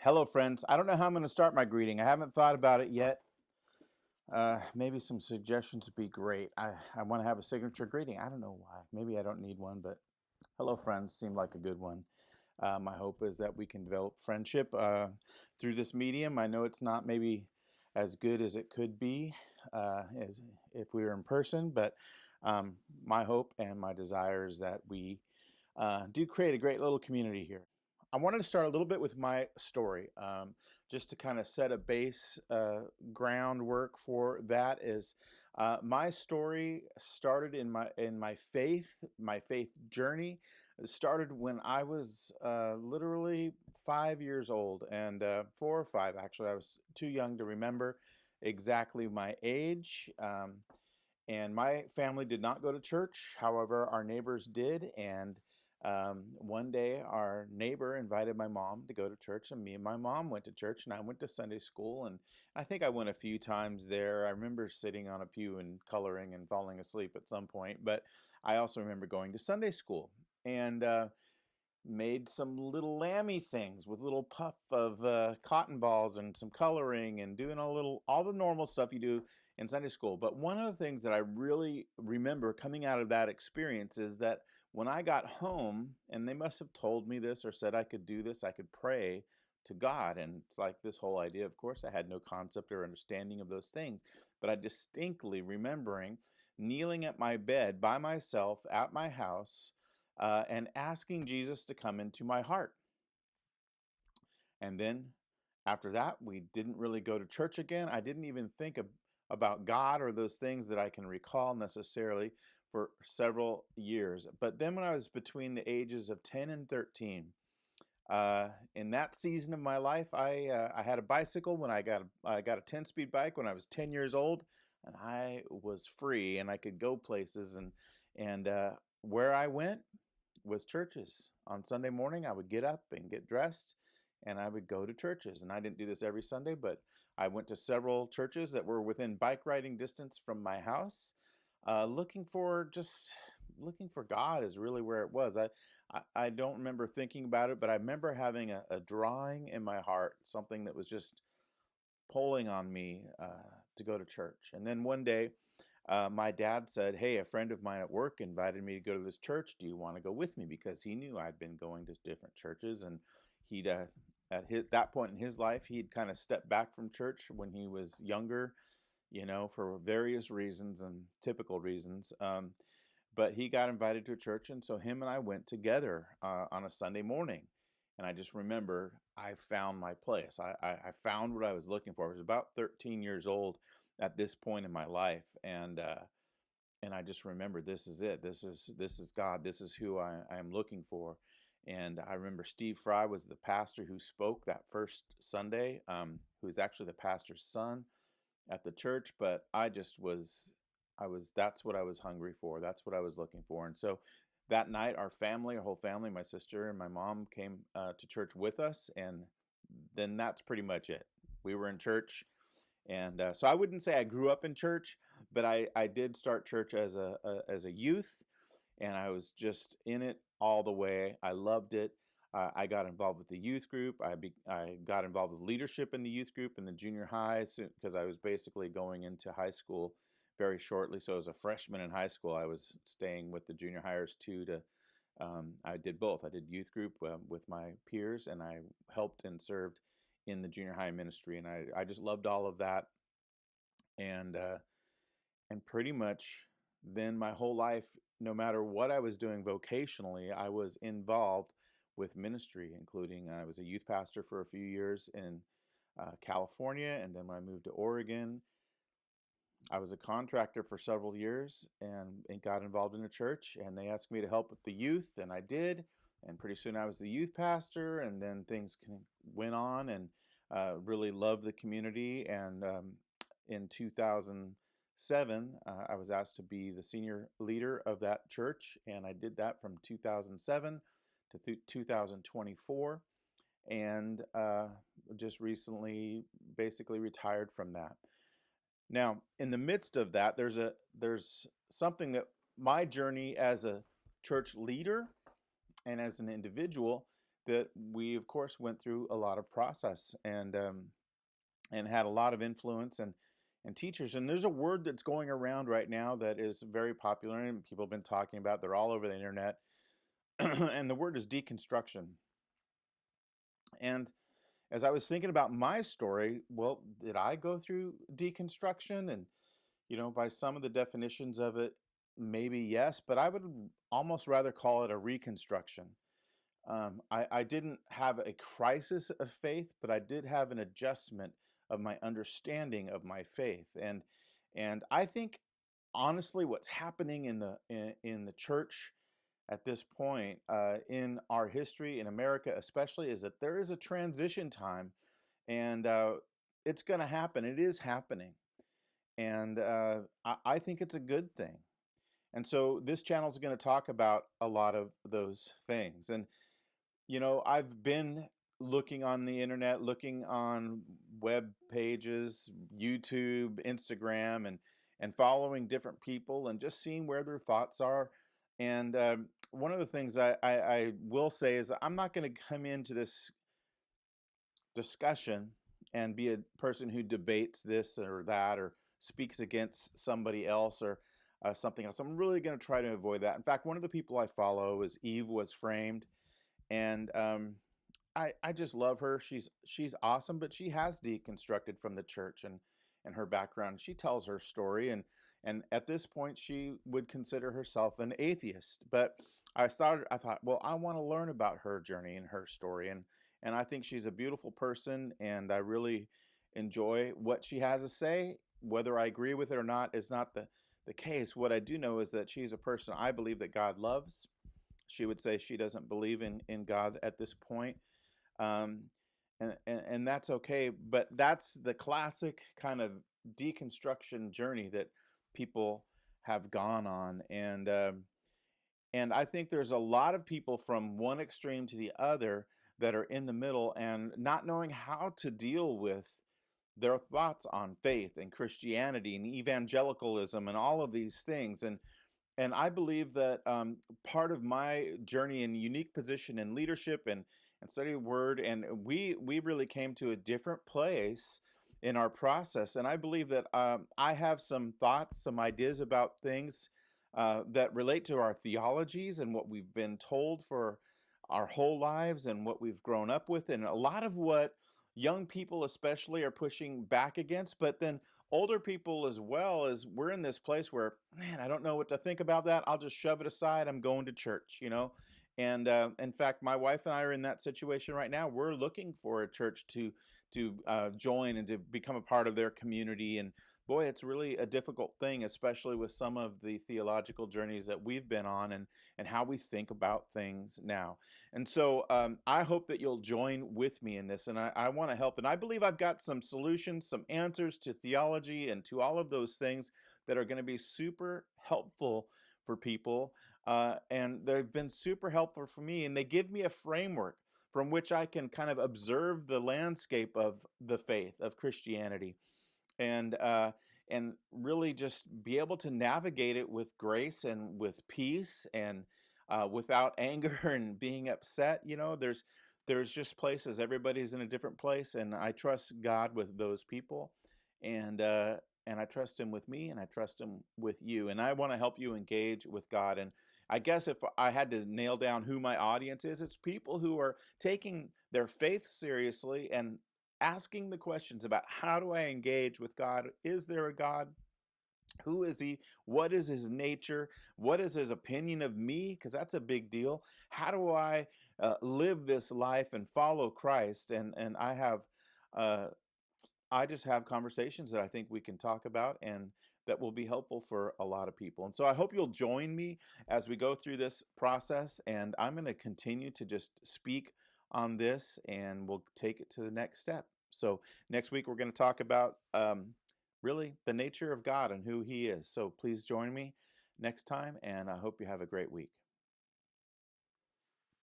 Hello, friends. I don't know how I'm going to start my greeting. I haven't thought about it yet. Maybe some suggestions would be great. I want to have a signature greeting. I don't know why. Maybe I don't need one, but hello, friends seemed like a good one. My hope is that we can develop friendship through this medium. I know it's not maybe as good as it could be as if we were in person, but my hope and my desire is that we do create a great little community here. I wanted to start a little bit with my story, just to kind of set a base groundwork for that. Is my story started in my faith journey. It started when I was literally 5 years old, and 4 or 5 actually. I was too young to remember exactly my age. And my family did not go to church. However, our neighbors did. And one day, our neighbor invited my mom to go to church, and me and my mom went to church, and I went to Sunday school. And I think I went a few times there. I remember sitting on a pew and coloring and falling asleep at some point. But I also remember going to Sunday school. And made some little lammy things with little puff of cotton balls and some coloring and doing all the normal stuff you do in Sunday school. But one of the things that I really remember coming out of that experience is that when I got home, and they must have told me this or said I could do this, I could pray to God. And it's like this whole idea, of course, I had no concept or understanding of those things, but I distinctly remembering kneeling at my bed by myself at my house and asking Jesus to come into my heart. And then after that, we didn't really go to church again. I didn't even think about God or those things that I can recall necessarily for several years. But then when I was between the ages of 10 and 13, in that season of my life, I had a bicycle when I got a 10-speed bike when I was 10 years old, and I was free and I could go places and where I went was churches. On Sunday morning, I would get up and get dressed and I would go to churches. And I didn't do this every Sunday, but I went to several churches that were within bike riding distance from my house, looking for God is really where it was. I don't remember thinking about it, but I remember having a drawing in my heart, something that was just pulling on me to go to church. And then one day, my dad said, "Hey, a friend of mine at work invited me to go to this church. Do you want to go with me?" Because he knew I'd been going to different churches, and he'd that point in his life, he'd kind of stepped back from church when he was younger, for various reasons and typical reasons. But he got invited to a church, and so him and I went together on a Sunday morning. And I just remember I found my place. I found what I was looking for. I was about 13 years old at this point in my life, and I just remember this is it. This is God. This is who I am looking for. And I remember Steve Fry was the pastor who spoke that first Sunday, who was actually the pastor's son at the church. But that's what I was hungry for. That's what I was looking for. And so that night, our whole family, my sister and my mom came to church with us. And then that's pretty much it. We were in church. And so I wouldn't say I grew up in church, but I did start church as a youth, and I was just in it all the way. I loved it. I got involved with the youth group. I got involved with leadership in the youth group in the junior high because I was basically going into high school very shortly. So as a freshman in high school, I was staying with the junior hires too. I did both. I did youth group with my peers, and I helped and served in the junior high ministry, and I just loved all of that. And pretty much then my whole life, no matter what I was doing vocationally, I was involved with ministry, including I was a youth pastor for a few years in California, and then when I moved to Oregon, I was a contractor for several years and got involved in a church, and they asked me to help with the youth, and I did. And pretty soon I was the youth pastor, and then things went on, and really loved the community. And in 2007, I was asked to be the senior leader of that church, and I did that from 2007 to 2024, and just recently basically retired from that. Now, in the midst of that, there's something that my journey as a church leader and as an individual that we, of course, went through a lot of process and had a lot of influence and teachers. And there's a word that's going around right now that is very popular and people have been talking about. They're all over the internet, and the word is deconstruction. And as I was thinking about my story, well, did I go through deconstruction? And by some of the definitions of it, maybe yes, but I would almost rather call it a reconstruction. I didn't have a crisis of faith, but I did have an adjustment of my understanding of my faith. And I think honestly, what's happening in the church at this point in our history in America, especially, is that there is a transition time, and it's going to happen. It is happening, and I think it's a good thing. And so this channel is going to talk about a lot of those things. And I've been looking on the internet, looking on web pages, YouTube, Instagram, and following different people and just seeing where their thoughts are. And one of the things I will say is I'm not going to come into this discussion and be a person who debates this or that or speaks against somebody else or something else. I'm really going to try to avoid that. In fact, one of the people I follow is Eve Was Framed, and I just love her. She's awesome, but she has deconstructed from the church and her background. She tells her story, and at this point, she would consider herself an atheist. But I thought, well, I want to learn about her journey and her story, and I think she's a beautiful person, and I really enjoy what she has to say. Whether I agree with it or not is not the case. What I do know is that she's a person I believe that God loves. She would say she doesn't believe in God at this point. Um, and that's okay, but that's the classic kind of deconstruction journey that people have gone on. And I think there's a lot of people from one extreme to the other that are in the middle and not knowing how to deal with their thoughts on faith and Christianity and evangelicalism and all of these things. And I believe that part of my journey and unique position in leadership and study the word, and we really came to a different place in our process. And I believe that I have some thoughts, some ideas about things that relate to our theologies and what we've been told for our whole lives and what we've grown up with, and a lot of what young people especially are pushing back against, but then older people as well. As we're in this place where, man, I don't know what to think about that. I'll just shove it aside. I'm going to church. And in fact, my wife and I are in that situation right now. We're looking for a church to join and to become a part of their community. And boy, it's really a difficult thing, especially with some of the theological journeys that we've been on and how we think about things now. And so I hope that you'll join with me in this, and I want to help. And I believe I've got some solutions, some answers to theology and to all of those things that are going to be super helpful for people. And they've been super helpful for me, and they give me a framework from which I can kind of observe the landscape of the faith of Christianity and really just be able to navigate it with grace and with peace and without anger and being upset. There's just places. Everybody's in a different place, and I trust God with those people, and and I trust Him with me, and I trust Him with you, and I want to help you engage with God. And I guess if I had to nail down who my audience is, it's people who are taking their faith seriously and asking the questions about, how do I engage with God? Is there a God? Who is He? What is His nature? What is His opinion of me? Because that's a big deal. How do I live this life and follow Christ? And uh, I just have conversations that I think we can talk about and that will be helpful for a lot of people. And so I hope you'll join me as we go through this process. And I'm going to continue to just speak on this, and we'll take it to the next step. So next week, we're going to talk about really the nature of God and who He is. So please join me next time, and I hope you have a great week.